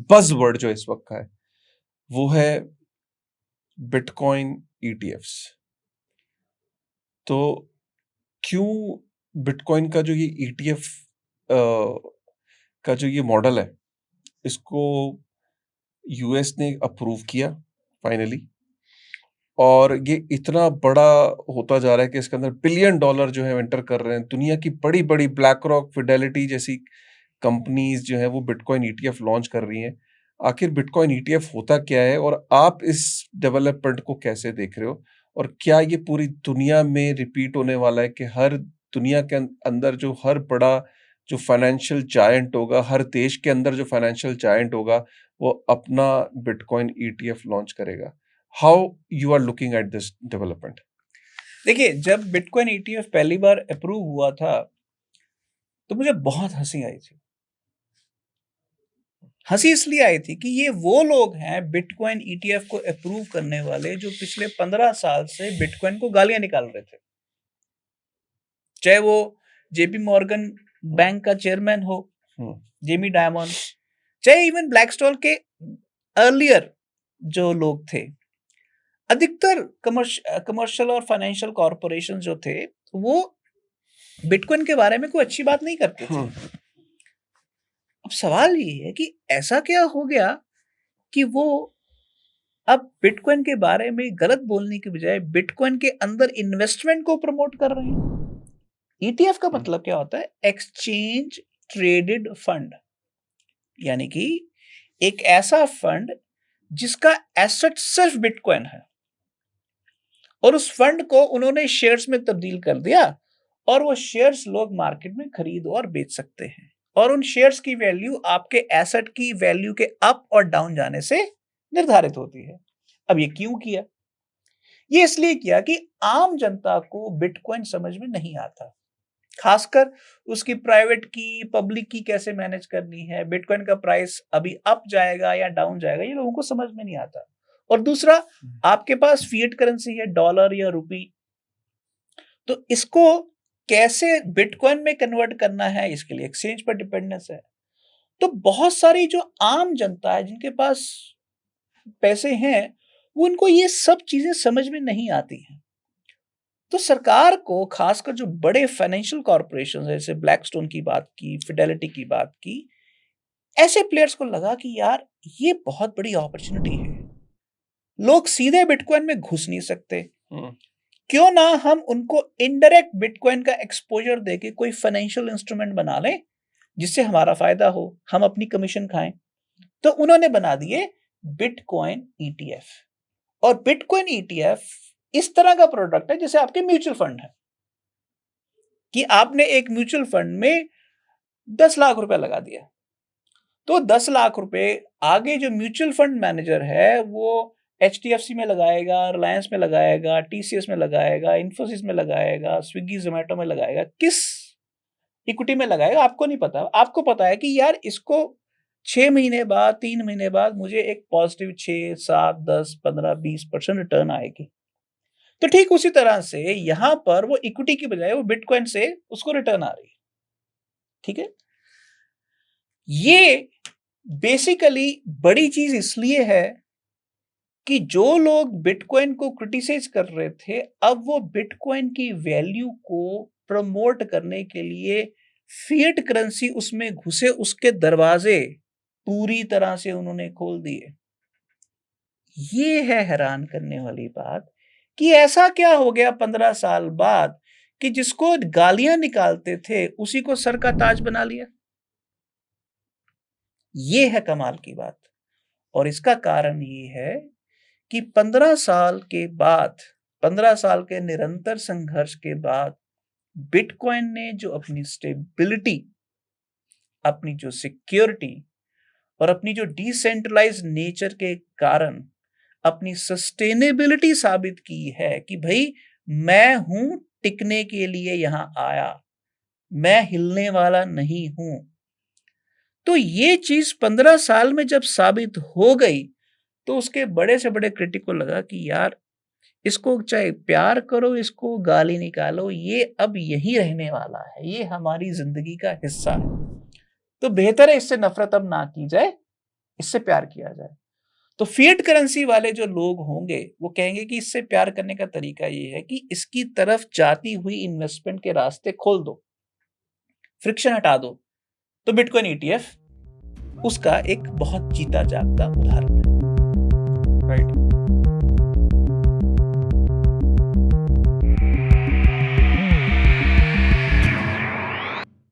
Buzzword जो इस वक्त का है वो है बिटकॉइन ईटीएफ्स। तो क्यों बिटकॉइन का जो ये ईटीएफ का जो ये मॉडल है, इसको यूएस ने अप्रूव किया फाइनली, और ये इतना बड़ा होता जा रहा है कि इसके अंदर बिलियन डॉलर जो है एंटर कर रहे हैं। दुनिया की बड़ी बड़ी ब्लैक रॉक, फिडेलिटी जैसी कंपनीज जो है वो बिटकॉइन ईटीएफ लॉन्च कर रही हैं। आखिर बिटकॉइन ईटीएफ होता क्या है और आप इस डेवलपमेंट को कैसे देख रहे हो, और क्या ये पूरी दुनिया में रिपीट होने वाला है कि हर दुनिया के अंदर जो हर बड़ा जो फाइनेंशियल जायंट होगा, हर देश के अंदर जो फाइनेंशियल जायंट होगा, वो अपना बिटकॉइन ईटीएफ लॉन्च करेगा? How you are looking at this development? देखिए, जब बिटकॉइन ईटीएफ पहली बार अप्रूव हुआ था तो मुझे बहुत हंसी आई थी। हंसी इसलिए आई थी कि ये वो लोग हैं बिटकॉइन ईटीएफ को अप्रूव करने वाले जो पिछले 15 साल से बिटकॉइन को गालियां निकाल रहे थे। चाहे वो जेपी मॉर्गन बैंक का चेयरमैन हो, जेमी डायमंड, चाहे इवन ब्लैकस्टोन के अर्लियर जो लोग थे, अधिकतर कमर्शियल और फाइनेंशियल कॉरपोरेशन जो थे वो बिटकॉइन के बारे में कोई अच्छी बात नहीं करते थे। अब सवाल ये है कि ऐसा क्या हो गया कि वो अब बिटकॉइन के बारे में गलत बोलने की बजाय बिटकॉइन के अंदर इन्वेस्टमेंट को प्रमोट कर रहे हैं। ईटीएफ का मतलब क्या होता है? एक्सचेंज ट्रेडेड फंड, यानी कि एक ऐसा फंड जिसका एसेट सिर्फ बिटकॉइन है, और उस फंड को उन्होंने शेयर्स में तब्दील कर दिया, और वो शेयर्स लोग मार्केट में खरीद और बेच सकते हैं, और उन शेयर्स की वैल्यू आपके एसेट की वैल्यू के अप और डाउन जाने से निर्धारित होती है। अब ये क्यों किया? ये इसलिए किया कि आम जनता को बिटकॉइन समझ में नहीं आता, खासकर उसकी प्राइवेट की, पब्लिक की कैसे मैनेज करनी है, बिटकॉइन का प्राइस अभी अप जाएगा या डाउन जाएगा, ये लोगों को समझ में नहीं आता। और दूसरा, आपके पास फिएट करेंसी है, डॉलर या रुपी, तो इसको कैसे बिटकॉइन में कन्वर्ट करना है, इसके लिए एक्सचेंज पर डिपेंडेंस है। तो बहुत सारी जो आम जनता है जिनके पास पैसे हैं, वो उनको ये सब चीजें समझ में नहीं आती हैं। तो सरकार को, खासकर जो बड़े फाइनेंशियल कॉर्पोरेशन जैसे ब्लैकस्टोन की बात की, फिडेलिटी की बात की, ऐसे प्लेयर्स को लगा कि यार ये बहुत बड़ी अपॉर्चुनिटी है, लोग सीधे बिटकॉइन में घुस नहीं सकते, क्यों ना हम उनको इनडायरेक्ट बिटकॉइन का एक्सपोजर देके कोई फाइनेंशियल इंस्ट्रूमेंट बना लें जिससे हमारा फायदा हो, हम अपनी कमीशन खाएं। तो उन्होंने बना दिए बिटकॉइन ईटीएफ। और बिटकॉइन ईटीएफ इस तरह का प्रोडक्ट है जैसे आपके म्यूचुअल फंड है, कि आपने एक म्यूचुअल फंड में 10 लाख रुपए लगा दिया, तो 10 लाख रुपए आगे जो म्यूचुअल फंड मैनेजर है वो एचडीएफसी में लगाएगा, रिलायंस में लगाएगा, टीसीएस में लगाएगा, इन्फोसिस में लगाएगा, स्विगी जोमेटो में लगाएगा, किस इक्विटी में लगाएगा आपको नहीं पता। आपको पता है कि यार इसको 6 महीने बाद, 3 महीने बाद मुझे एक पॉजिटिव 6, 7, 10, 15, 20% रिटर्न आएगी। तो ठीक उसी तरह से यहां पर वो इक्विटी की बजाय वो बिटकॉइन से उसको रिटर्न आ रही है। ठीक है, ये बेसिकली बड़ी चीज इसलिए है कि जो लोग बिटकॉइन को क्रिटिसाइज कर रहे थे, अब वो बिटकॉइन की वैल्यू को प्रमोट करने के लिए फिएट करेंसी उसमें घुसे, उसके दरवाजे पूरी तरह से उन्होंने खोल दिए। ये है हैरान करने वाली बात कि ऐसा क्या हो गया 15 साल बाद कि जिसको गालियां निकालते थे उसी को सर का ताज बना लिया। ये है कमाल की बात। और इसका कारण ये है कि 15 साल के बाद, 15 साल के निरंतर संघर्ष के बाद बिटकॉइन ने जो अपनी स्टेबिलिटी, अपनी जो सिक्योरिटी और अपनी जो डिसेंट्रलाइज्ड नेचर के कारण अपनी सस्टेनेबिलिटी साबित की है कि भाई मैं हूं टिकने के लिए यहां आया, मैं हिलने वाला नहीं हूं। तो ये चीज 15 साल में जब साबित हो गई तो उसके बड़े से बड़े क्रिटिक को लगा कि यार इसको चाहे प्यार करो, इसको गाली निकालो, ये अब यही रहने वाला है, ये हमारी जिंदगी का हिस्सा है, तो बेहतर है इससे नफरत अब ना की जाए, इससे प्यार किया जाए। तो फिएट करेंसी वाले जो लोग होंगे वो कहेंगे कि इससे प्यार करने का तरीका ये है कि इसकी तरफ जाती हुई इन्वेस्टमेंट के रास्ते खोल दो, फ्रिक्शन हटा दो। तो बिटकॉइन ईटीएफ उसका एक बहुत जीता जागता उदाहरण है। राइट।